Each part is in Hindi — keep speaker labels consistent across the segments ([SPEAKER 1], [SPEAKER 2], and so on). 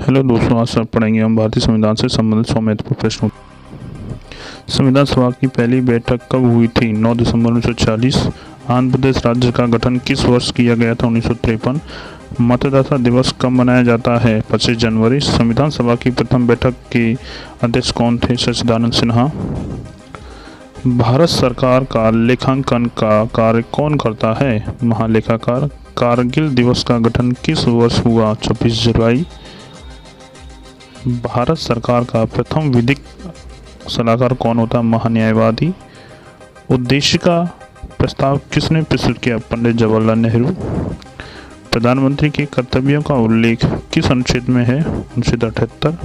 [SPEAKER 1] हेलो दोस्तों, आज सब पढ़ेंगे हम भारतीय संविधान से संबंधित 100 महत्वपूर्ण प्रश्नों। संविधान सभा की पहली बैठक कब हुई थी? 9 दिसंबर 1946। आंध्र प्रदेश राज्य का गठन किस वर्ष किया गया था? 1953। मतदाता दिवस कब मनाया जाता है? 25 जनवरी। संविधान सभा की प्रथम बैठक के अध्यक्ष कौन थे? सच्चिदानंद सिन्हा। भारत सरकार का लेखांकन का कार्य कौन करता है? महालेखाकार। कारगिल दिवस का गठन किस वर्ष हुआ? 26 जुलाई। भारत सरकार का प्रथम विधिक सलाहकार कौन होता है? महान्यायवादी। उद्देश्य का प्रस्ताव किसने प्रस्तुत किया? पंडित जवाहरलाल नेहरू। प्रधानमंत्री के कर्तव्यों का उल्लेख किस अनुच्छेद में है? अनुच्छेद 78।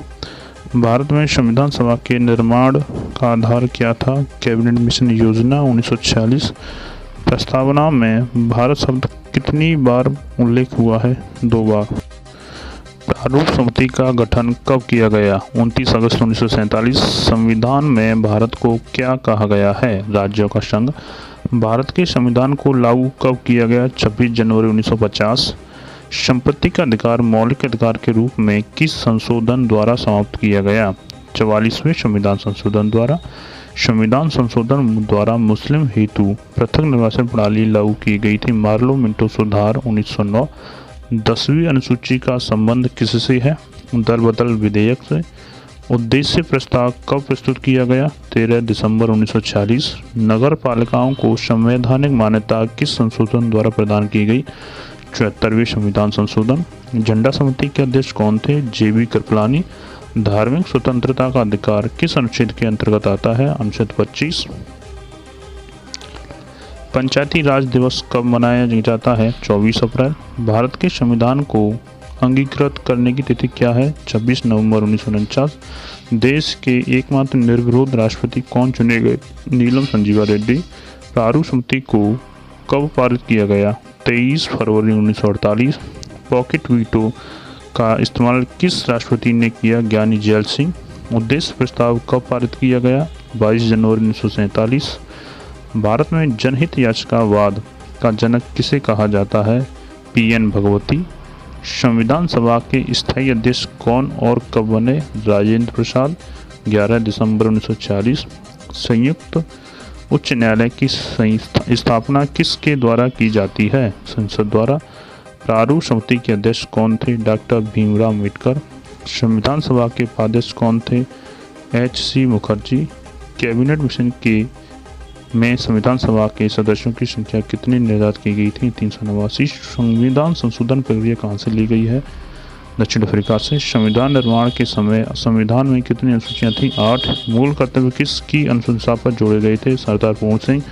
[SPEAKER 1] भारत में संविधान सभा के निर्माण का आधार क्या था? कैबिनेट मिशन योजना 1946। प्रस्तावना में भारत शब्द कितनी बार उल्लेख हुआ है? 2 बार। प्रारूप समिति का गठन कब किया गया? 29 अगस्त 1947। संविधान में भारत को क्या कहा गया है? राज्यों का संघ। भारत के संविधान को लागू कब किया गया? 26 जनवरी 1950। संपत्ति का अधिकार मौलिक अधिकार के रूप में किस संशोधन द्वारा समाप्त किया गया? 44वें संविधान संशोधन द्वारा। संविधान संशोधन द्वारा मुस्लिम हेतु पृथक निर्वाचन प्रणाली लागू की गई थी। मार्लो मिंटो सुधार 1909। 10वीं अनुसूची का संबंध किससे है? दल बदल विधेयक से। उद्देश्य प्रस्ताव कब प्रस्तुत किया गया? 13 दिसंबर 1946। नगर पालिकाओं को संवैधानिक मान्यता किस संशोधन द्वारा प्रदान की गई? 74वें संविधान संशोधन। झंडा समिति के अध्यक्ष कौन थे? JB कृपलानी। धार्मिक स्वतंत्रता का अधिकार किस अनुच्छेद के अंतर्गत आता है? अनुच्छेद 25। पंचायती राज दिवस कब मनाया जाता है? 24 अप्रैल। भारत के संविधान को अंगीकृत करने की तिथि क्या है? 26 नवंबर 1949। देश के एकमात्र निर्विरोध राष्ट्रपति कौन चुने गए? नीलम संजीवा रेड्डी। प्रारूप समिति को कब पारित किया गया? 23 फरवरी 1948। पॉकेट वीटो का इस्तेमाल किस राष्ट्रपति ने किया? ज्ञानी जैल सिंह। उद्देश्य प्रस्ताव कब पारित किया गया? 22 जनवरी 1947। भारत में जनहित याचिकावाद का जनक किसे कहा जाता है? PN भगवती। संविधान सभा के स्थायी अध्यक्ष कौन और कब बने? राजेंद्र प्रसाद। 11 दिसंबर 1946। संयुक्त उच्च न्यायालय की स्थापना किसके द्वारा की जाती है? संसद द्वारा। प्रारूप समिति के अध्यक्ष कौन थे? डॉक्टर भीमराव अम्बेडकर। संविधान सभा के उपाध्यक्ष कौन थे? HC मुखर्जी। कैबिनेट मिशन के में संविधान सभा के सदस्यों की संख्या कितनी निर्धारित की गई थी? 389। संविधान संशोधन प्रक्रिया कहाँ से ली गई है? दक्षिण अफ्रीका से। संविधान निर्माण के समय संविधान में कितनी अनुसूचियाँ थीं? 8। मूल कर्तव्य किसकी अनुशंसा पर जोड़े गए थे? सरदार पूर्ण सिंह।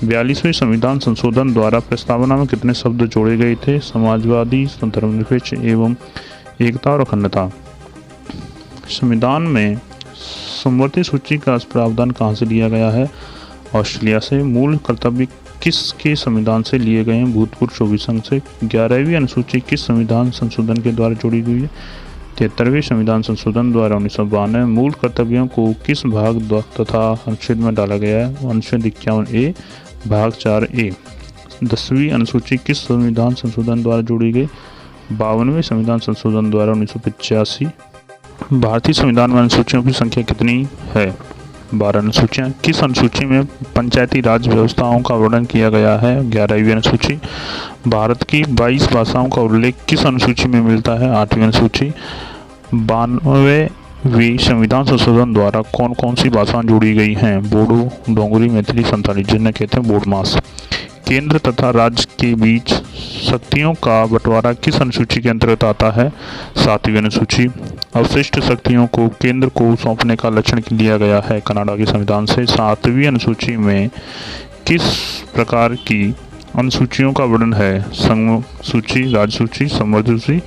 [SPEAKER 1] 42वें संविधान संशोधन द्वारा प्रस्तावना में कितने शब्द जोड़े गए थे? समाजवादी, धर्मनिरपेक्ष एवं एकता और अखंडता। संविधान में समवर्ती सूची का प्रावधान कहाँ से लिया गया है? ऑस्ट्रेलिया से। मूल कर्तव्य किसके संविधान से लिए गए हैं? भूतपूर्व सोवियत संघ से। 11वीं अनुसूची किस संविधान संशोधन के द्वारा जोड़ी गई है? 73वें संविधान संशोधन द्वारा 1992। मूल कर्तव्यों को किस भाग तथा अनुच्छेद में डाला गया है? अनुच्छेद 51A भाग 4A। 10वीं अनुसूची किस संविधान संशोधन द्वारा जोड़ी गई? 52वें संविधान संशोधन द्वारा 1985। भारतीय संविधान में अनुसूचियों की संख्या कितनी है? 12 अनुसूचियाँ। किस अनुसूची में पंचायती राज व्यवस्थाओं का वर्णन किया गया है? 11वीं अनुसूची। भारत की 22 भाषाओं का उल्लेख किस अनुसूची में मिलता है? 8वीं अनुसूची। 92वें संविधान संशोधन द्वारा कौन कौन सी भाषाएं जोड़ी गई हैं? बोडो, डोंगरी, मैथिली, संताली, जिन्हें कहते हैं बोडमास। केंद्र तथा राज्य के बीच शक्तियों का बंटवारा किस अनुसूची के अंतर्गत आता है? 7वीं अनुसूची। अवशिष्ट शक्तियों को केंद्र को सौंपने का लक्षण लिया गया है कनाडा के संविधान से। 7वीं अनुसूची में किस प्रकार की अनुसूचियों का वर्णन है? संघ सूची, राज्य सूची, संवर्धित सूची,